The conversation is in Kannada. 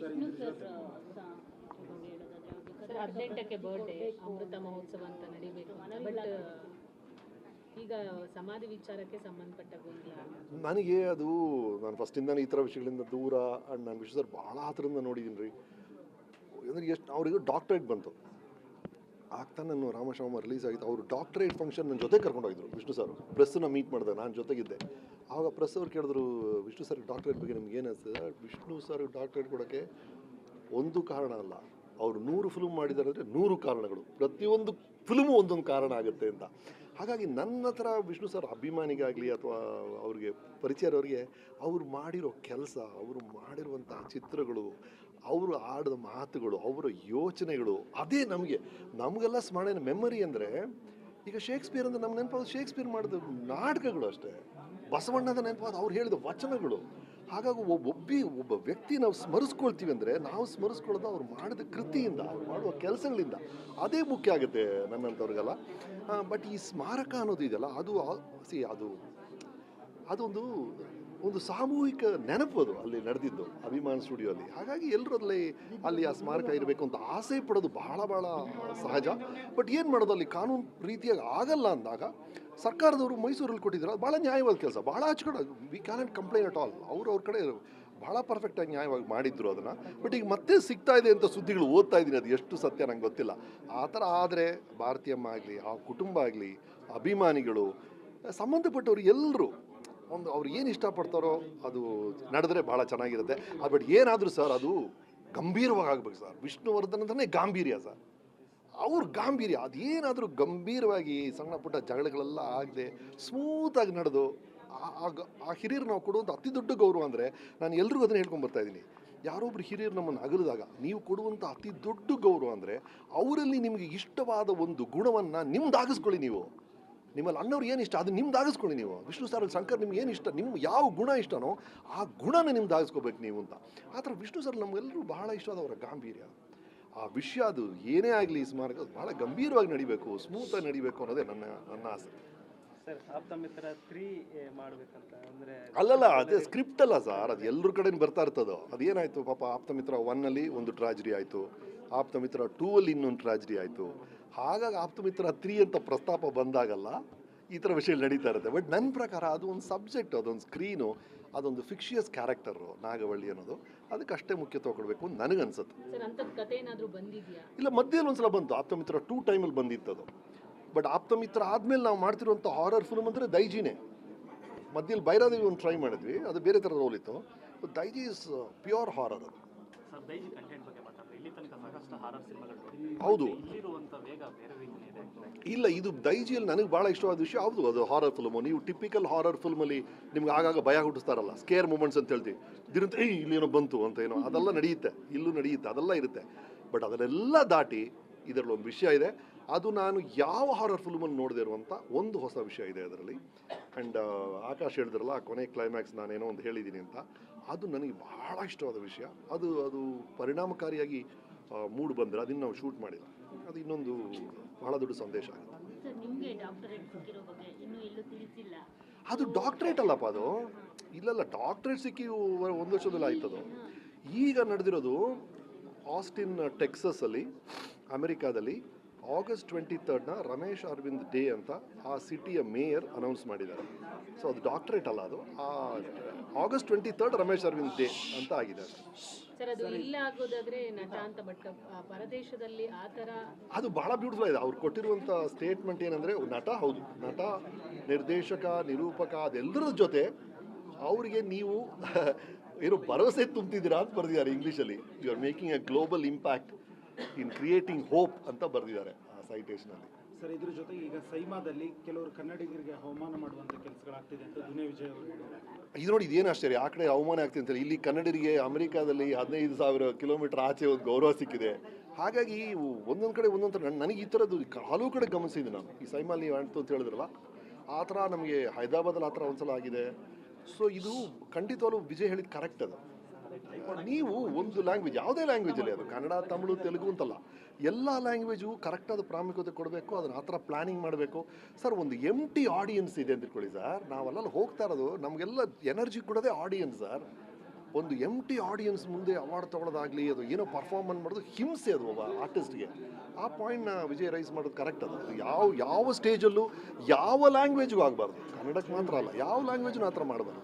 ವಿಷ್ಣು ಸರ್ ತಗೊಂಡು ಹೇಳೋದಾದ್ರೆ ಅವ್ರಿಗೆ 18ಕ್ಕೆ ಬರ್ಡೇ ಅಮೃತ ಮಹೋತ್ಸವ ಅಂತ ನಡೀಬೇಕು ಬಟ್ ಈಗ ಸಮಾಧಿ ವಿಚಾರಕ್ಕೆ ಸಂಬಂಧಪಟ್ಟ ಗೊಂದಲ. ನನಗೆ ಅದು ನಾನು ಫಸ್ಟಿಂದಾನೆ ಈ ಥರ ವಿಷಯಗಳಿಂದ ದೂರ ಆ್ಯಂಡ್ ನಾನು ವಿಶ್ವ ಸರ್ ಭಾಳ ಹತ್ರದಿಂದ ನೋಡಿದ್ದೀನಿ ರೀ. ಅಂದರೆ ಎಷ್ಟು ಅವರಿಗೆ ಡಾಕ್ಟ್ರೇಟ್ ಬಂತು ಆಗ್ತಾ ನಾನು ರಾಮಶಾಮ ರಿಲೀಸ್ ಆಗಿತ್ತು. ಅವರು ಡಾಕ್ಟ್ರೇಟ್ ಫಂಕ್ಷನ್ ನನ್ನ ಜೊತೆ ಕರ್ಕೊಂಡೋಗಿದ್ರು ವಿಷ್ಣು ಸರ್. ಪ್ರೆಸ್ಸನ್ನ ಮೀಟ್ ಮಾಡಿದೆ, ನಾನು ಜೊತೆಗಿದ್ದೆ. ಆವಾಗ ಪ್ರೆಸ್ ಅವ್ರು ಕೇಳಿದ್ರು, ವಿಷ್ಣು ಸರ್ ಡಾಕ್ಟ್ರೇಟ್ ಬಗ್ಗೆ ನಿಮ್ಗೆ ಏನು ಅನಿಸ್ತದೆ? ವಿಷ್ಣು ಸರ್ ಡಾಕ್ಟ್ರೇಟ್ ಕೊಡೋಕ್ಕೆ ಒಂದು ಕಾರಣ ಅಲ್ಲ, ಅವರು 100 ಫಿಲ್ಮ್ ಮಾಡಿದ್ದಾರೆ ಅಂದರೆ 100 ಕಾರಣಗಳು, ಪ್ರತಿಯೊಂದು ಫಿಲ್ಮು ಒಂದೊಂದು ಕಾರಣ ಆಗುತ್ತೆ ಅಂತ. ಹಾಗಾಗಿ ನನ್ನ ಹತ್ರ ವಿಷ್ಣು ಸರ್ ಅಭಿಮಾನಿಗಾಗಲಿ ಅಥವಾ ಅವ್ರಿಗೆ ಪರಿಚಯ ಇರೋರಿಗೆ ಅವ್ರು ಮಾಡಿರೋ ಕೆಲಸ, ಅವರು ಮಾಡಿರುವಂಥ ಚಿತ್ರಗಳು, ಅವರು ಆಡಿದ ಮಾತುಗಳು, ಅವರ ಯೋಚನೆಗಳು, ಅದೇ ನಮಗೆಲ್ಲ ಸ್ಮರಣೆ ಮೆಮರಿ. ಅಂದರೆ ಈಗ ಶೇಕ್ಸ್ಪಿಯರ್ ಅಂದರೆ ನಮ್ಗೆ ನೆನಪಾದ ಶೇಕ್ಸ್ಪಿಯರ್ ಮಾಡಿದ ನಾಟಕಗಳು ಅಷ್ಟೇ, ಬಸವಣ್ಣದ ನೆನಪಾದ ಅವ್ರು ಹೇಳಿದ ವಚನಗಳು. ಹಾಗಾಗಿ ಒಬ್ಬ ವ್ಯಕ್ತಿ ನಾವು ಸ್ಮರಿಸ್ಕೊಳ್ತೀವಿ ಅಂದರೆ ನಾವು ಸ್ಮರಿಸ್ಕೊಳ್ಳೋದು ಅವ್ರು ಮಾಡಿದ ಕೃತಿಯಿಂದ, ಅವ್ರು ಮಾಡುವ ಕೆಲಸಗಳಿಂದ. ಅದೇ ಮುಖ್ಯ ಆಗುತ್ತೆ ನನ್ನಂಥವ್ರಿಗೆಲ್ಲ. ಬಟ್ ಈ ಸ್ಮಾರಕ ಅನ್ನೋದು ಇದೆಯಲ್ಲ, ಅದೊಂದು ಸಾಮೂಹಿಕ ನೆನಪು. ಅದು ಅಲ್ಲಿ ನಡೆದಿದ್ದು ಅಭಿಮಾನ್ ಸ್ಟುಡಿಯೋಲ್ಲಿ. ಹಾಗಾಗಿ ಎಲ್ಲರೂ ಅಲ್ಲಿ ಆ ಸ್ಮಾರಕ ಇರಬೇಕು ಅಂತ ಆಸೆ ಪಡೋದು ಬಹಳ ಸಹಜ. ಬಟ್ ಏನು ಮಾಡೋದು, ಅಲ್ಲಿ ಕಾನೂನು ರೀತಿಯಾಗಿ ಆಗಲ್ಲ ಅಂದಾಗ ಸರ್ಕಾರದವರು ಮೈಸೂರಲ್ಲಿ ಕೊಟ್ಟಿದ್ರು. ಅದು ಭಾಳ ನ್ಯಾಯವಾದ ಕೆಲಸ, ಭಾಳ ಹಚ್ಕೊಂಡು V cannot complain at all. ಅವ್ರ ಕಡೆ ಭಾಳ ಪರ್ಫೆಕ್ಟಾಗಿ ನ್ಯಾಯವಾಗಿ ಮಾಡಿದ್ರು ಅದನ್ನು. ಬಟ್ ಈಗ ಮತ್ತೆ ಸಿಗ್ತಾ ಇದೆ ಅಂತ ಸುದ್ದಿಗಳು ಓದ್ತಾ ಇದ್ದೀನಿ, ಅದು ಎಷ್ಟು ಸತ್ಯ ನಂಗೆ ಗೊತ್ತಿಲ್ಲ. ಆ ಥರ ಆದರೆ ಭಾರತೀಯಮ್ಮ ಆಗಲಿ, ಆ ಕುಟುಂಬ ಆಗಲಿ, ಅಭಿಮಾನಿಗಳು, ಸಂಬಂಧಪಟ್ಟವ್ರು ಎಲ್ಲರೂ ಅವ್ರು ಏನು ಇಷ್ಟಪಡ್ತಾರೋ ಅದು ನಡೆದ್ರೆ ಭಾಳ ಚೆನ್ನಾಗಿರುತ್ತೆ. ಬಟ್ ಏನಾದರೂ ಸರ್ ಅದು ಗಂಭೀರವಾಗಿ ಆಗ್ಬೇಕು ಸರ್. ವಿಷ್ಣುವರ್ಧನ್ ಅಂತಲೇ ಗಾಂಭೀರ್ಯ ಸರ್, ಅವ್ರ ಗಾಂಭೀರ್ಯ ಅದೇನಾದರೂ ಗಂಭೀರವಾಗಿ ಸಣ್ಣ ಪುಟ್ಟ ಜಗಳಗಳೆಲ್ಲ ಆಗದೆ ಸ್ಮೂತಾಗಿ ನಡೆದು ಆ ಹಿರಿಯರು ನಾವು ಕೊಡುವಂಥ ಅತಿ ದೊಡ್ಡ ಗೌರವ. ಅಂದರೆ ನಾನು ಎಲ್ರಿಗೂ ಅದನ್ನು ಹೇಳ್ಕೊಂಬರ್ತಾ ಇದ್ದೀನಿ, ಯಾರೊಬ್ರು ಹಿರಿಯರು ನಮ್ಮನ್ನು ಅಗಲಿದಾಗ ನೀವು ಕೊಡುವಂಥ ಅತಿ ದೊಡ್ಡ ಗೌರವ ಅಂದರೆ ಅವರಲ್ಲಿ ನಿಮಗೆ ಇಷ್ಟವಾದ ಒಂದು ಗುಣವನ್ನು ನಿಮ್ದಾಗಿಸ್ಕೊಳ್ಳಿ. ನೀವು ನಿಮ್ಮಲ್ಲಿ ಅಣ್ಣವ್ರು ಏನು ಇಷ್ಟ ಅದು ನಿಮ್ದಾಗಿಸ್ಕೊಳ್ಳಿ. ನೀವು ವಿಷ್ಣು ಸರ್ ಶಂಕರ್ ನಿಮ್ಗೆ ಏನು ಇಷ್ಟ, ನಿಮ್ಗೆ ಯಾವ ಗುಣ ಇಷ್ಟನೋ ಆ ಗುಣನ ನಿಮ್ದಾಗಿಸ್ಕೋಬೇಕು ನೀವು ಅಂತ. ಆ ಥರ ವಿಷ್ಣು ಸರ್ ನಮಗೆಲ್ಲರೂ ಬಹಳ ಇಷ್ಟವಾದ ಅವರ ಗಾಂಭೀರ್ಯ. ಆ ವಿಷಯ ಅದು ಏನೇ ಆಗಲಿ ಸ್ಮಾರಕ ಭಾಳ ಗಂಭೀರವಾಗಿ ನಡಿಬೇಕು, ಸ್ಮೂತಾಗಿ ನಡಿಬೇಕು ಅನ್ನೋದೇ ನನ್ನ ಆಸೆ ಸರ್. ಆಪ್ತಮಿತ್ರ 3 ಮಾಡಬೇಕಂತ ಅಂದರೆ ಅಲ್ಲಲ್ಲ, ಅದೇ ಸ್ಕ್ರಿಪ್ಟ್ ಅಲ್ಲ ಸರ್, ಅದು ಎಲ್ಲರ ಕಡೆ ಬರ್ತಾ ಇರ್ತದೋ. ಅದೇನಾಯಿತು ಪಾಪ, ಆಪ್ತಮಿತ್ರ 1 ಒಂದು ಟ್ರಾಜಿಡಿ ಆಯಿತು, ಆಪ್ತಮಿತ್ರ 2 ಇನ್ನೊಂದು ಟ್ರಾಜಿಡಿ ಆಯಿತು. ಹಾಗಾಗಿ ಆಪ್ತಮಿತ್ರ 3 ಅಂತ ಪ್ರಸ್ತಾಪ ಬಂದಾಗಲ್ಲ ಈ ಥರ ವಿಷಯ ನಡೀತಾ ಇರುತ್ತೆ. ಬಟ್ ನನ್ನ ಪ್ರಕಾರ ಅದು ಒಂದು ಸಬ್ಜೆಕ್ಟ್, ಅದೊಂದು ಸ್ಕ್ರೀನು, ಅದೊಂದು ಫಿಕ್ಷಿಯಸ್ ಕ್ಯಾರೆಕ್ಟರು ನಾಗವಳ್ಳಿ ಅನ್ನೋದು, ಅದಕ್ಕಷ್ಟೇ ಮುಖ್ಯತ್ವ ಕೊಡಬೇಕು ಅಂತ ನನಗನ್ಸುತ್ತೆ. ಇಲ್ಲ, ಮಧ್ಯದಲ್ಲಿ ಒಂದ್ಸಲ ಬಂತು ಆಪ್ತಮಿತ್ರ 2 ಟೈಮಲ್ಲಿ ಬಂದಿತ್ತದು. ಬಟ್ ಆಪ್ತಮಿತ್ರ ಆದಮೇಲೆ ನಾವು ಮಾಡ್ತಿರುವಂಥ ಹಾರರ್ ಫಿಲ್ಮ್ ಅಂದರೆ ದೈಜಿನೇ. ಮಧ್ಯದಲ್ಲಿ ಭೈರಾದೇವಿ ಒಂದು ಟ್ರೈ ಮಾಡಿದ್ವಿ, ಅದು ಬೇರೆ ಥರ ರೋಲ್ ಇತ್ತು. Daiji is pure horror. ಅದು ಹೌದು. ಇಲ್ಲ, ಇದು ದೈಜಿಯಲ್ಲಿ ನನಗೆ ಭಾಳ ಇಷ್ಟವಾದ ವಿಷಯ ಹೌದು, ಅದು ಹಾರರ್ ಫಿಲ್ಮು. ನೀವು ಟಿಪಿಕಲ್ ಹಾರರ್ ಫಿಲ್ಮಲ್ಲಿ ನಿಮ್ಗೆ ಆಗಾಗ ಭಯ ಹುಟ್ಟಿಸ್ತಾರಲ್ಲ, ಸ್ಕೇರ್ ಮೂಮೆಂಟ್ಸ್ ಅಂತ ಹೇಳ್ತೀವಿ, ದಿನಂತ ಇಲ್ಲೇನೋ ಬಂತು ಅಂತ ಏನೋ, ಅದೆಲ್ಲ ನಡೆಯುತ್ತೆ, ಇಲ್ಲೂ ನಡೆಯುತ್ತೆ, ಅದೆಲ್ಲ ಇರುತ್ತೆ. ಬಟ್ ಅದನ್ನೆಲ್ಲ ದಾಟಿ ಇದರಲ್ಲಿ ಒಂದು ವಿಷಯ ಇದೆ, ಅದು ನಾನು ಯಾವ ಹಾರರ್ ಫಿಲ್ಮಲ್ಲಿ ನೋಡದೇ ಇರುವಂಥ ಒಂದು ಹೊಸ ವಿಷಯ ಇದೆ ಅದರಲ್ಲಿ. ಆ್ಯಂಡ್ ಆಕಾಶ್ ಹೇಳಿದ್ರಲ್ಲ ಕೊನೆ ಕ್ಲೈಮ್ಯಾಕ್ಸ್ ನಾನೇನೋ ಒಂದು ಹೇಳಿದ್ದೀನಿ ಅಂತ, ಅದು ನನಗೆ ಭಾಳ ಇಷ್ಟವಾದ ವಿಷಯ. ಅದು ಪರಿಣಾಮಕಾರಿಯಾಗಿ ಮೂಡ್ ಬಂದರೆ ಅದನ್ನು ನಾವು ಶೂಟ್ ಮಾಡಿಲ್ಲ, ಅದು ಇನ್ನೊಂದು ಬಹಳ ದೊಡ್ಡ ಸಂದೇಶ ಆಗುತ್ತೆ. ಅದು ಡಾಕ್ಟ್ರೇಟ್ ಅಲ್ಲಪ್ಪ, ಅದು ಇಲ್ಲಲ್ಲ, ಡಾಕ್ಟ್ರೇಟ್ ಸಿಕ್ಕಿ 1 ವರ್ಷದಲ್ಲಿ ಆಯ್ತದು. ಈಗ ನಡೆದಿರೋದು ಆಸ್ಟಿನ್ ಟೆಕ್ಸಸಲ್ಲಿ, ಅಮೆರಿಕಾದಲ್ಲಿ August 23 ರಮೇಶ್ ಅರವಿಂದ್ ಡೇ ಅಂತ ಆ ಸಿಟಿಯ ಮೇಯರ್ ಅನೌನ್ಸ್ ಮಾಡಿದ್ದಾರೆ. ಸೊ ಅದು ಡಾಕ್ಟ್ರೇಟ್ ಅಲ್ಲ, ಅದು August 23 ರಮೇಶ್ ಅರವಿಂದ್ ಡೇ ಅಂತ ಆಗಿದೆ. ಅದು ಬಹಳ ಬ್ಯೂಟಿಫುಲ್ ಆಗಿದೆ. ಅವ್ರು ಕೊಟ್ಟಿರುವಂಥ ಸ್ಟೇಟ್ಮೆಂಟ್ ಏನಂದರೆ, ಹೌದು, ನಟ, ನಿರ್ದೇಶಕ, ನಿರೂಪಕ ಅದೆಲ್ಲರ ಜೊತೆ ಅವರಿಗೆ ನೀವು ಏನೋ ಭರವಸೆ ತುಂಬ್ತಿದ್ದೀರಾ ಅಂತ ಬರೆದಿದ್ದಾರೆ ಇಂಗ್ಲೀಷಲ್ಲಿ. You are making a global impact in creating hope ಅಂತ ಬರೆದಿದ್ದಾರೆ ಆ ಸೈಟೇಷನಲ್ಲಿ. ಸರ್, ಇದ್ರ ಜೊತೆಗೆ ಈಗ ಸೈಮಾದಲ್ಲಿ ಕೆಲವರು ಕನ್ನಡಿಗರಿಗೆ ಅವಮಾನ ಮಾಡುವಂಥ ಕೆಲಸಗಳಾಗ್ತಿದೆ ಅಂತ ದುನಿಯಾ ವಿಜಯ್ ಅವರು ಇದು ನೋಡಿ, ಇದೇನು ಆಶ್ಚರ್ಯ, ಆ ಕಡೆ ಅವಮಾನ ಆಗ್ತಿದೆ ಅಂತ. ಇಲ್ಲಿ ಕನ್ನಡಿಗರಿಗೆ ಅಮೆರಿಕಾದಲ್ಲಿ 15,000 ಕಿಲೋಮೀಟರ್ ಆಚೆ ಒಂದು ಗೌರವ ಸಿಕ್ಕಿದೆ. ಹಾಗಾಗಿ ಒಂದೊಂದು ಕಡೆ ಒಂದೊಂದು ಥರ ನನಗೆ ಈ ಥರದ್ದು ಹಲವು ಕಡೆ ಗಮನಿಸಿದ್ದೆ ನಾನು. ಈ ಸೈಮಾಲ್ ನೀವು ಅಂಟು ಅಂತ ಹೇಳಿದ್ರಲ್ಲ, ಆ ಥರ ನಮಗೆ ಹೈದರಾಬಾದಲ್ಲಿ ಆ ಥರ ಒಂದ್ಸಲ ಆಗಿದೆ. ಸೊ ಇದು ಖಂಡಿತವಾಗ್ಲೂ ವಿಜಯ್ ಹೇಳಿದ ಕರೆಕ್ಟ್. ಅದು ನೀವು ಒಂದು ಲ್ಯಾಂಗ್ವೇಜ್, ಯಾವುದೇ ಲ್ಯಾಂಗ್ವೇಜಲ್ಲಿ, ಅದು ಕನ್ನಡ, ತಮಿಳು, ತೆಲುಗು ಅಂತಲ್ಲ, ಎಲ್ಲ ಲ್ಯಾಂಗ್ವೇಜು ಕರೆಕ್ಟಾದ ಪ್ರಾಮುಖ್ಯತೆ ಕೊಡಬೇಕು, ಅದನ್ನು ಆ ಥರ ಪ್ಲ್ಯಾನಿಂಗ್ ಮಾಡಬೇಕು. ಸರ್, ಒಂದು ಎಂಟಿ ಆಡಿಯನ್ಸ್ ಇದೆ ಅಂತ ತಿಳ್ಕೊಳ್ಳಿ ಸರ್, ನಾವೆಲ್ಲ ಹೋಗ್ತಾ ಇರೋದು, ನಮಗೆಲ್ಲ ಎನರ್ಜಿ ಕೊಡೋದೇ ಆಡಿಯನ್ಸ್ ಸರ್. ಒಂದು ಎಂಟಿ ಆಡಿಯನ್ಸ್ ಮುಂದೆ ಅವಾರ್ಡ್ ತೊಗೊಳೋದಾಗಲಿ ಅದು ಏನೋ ಪರ್ಫಾರ್ಮೆನ್ಸ್ ಮಾಡೋದು ಹಿಂಸೆ ಅದು ಒಬ್ಬ ಆರ್ಟಿಸ್ಟ್ಗೆ. ಆ ಪಾಯಿಂಟ್ನ ವಿಜಯ್ ರೈಸ್ ಮಾಡೋದು ಕರೆಕ್ಟ್ ಅದು. ಯಾವ ಸ್ಟೇಜಲ್ಲೂ ಯಾವ ಲ್ಯಾಂಗ್ವೇಜ್ಗೂ ಆಗಬಾರ್ದು, ಕನ್ನಡಕ್ಕೆ ಮಾತ್ರ ಅಲ್ಲ, ಯಾವ ಲ್ಯಾಂಗ್ವೇಜ್ನೂ ಆ ಥರ ಮಾಡಬಾರ್ದು.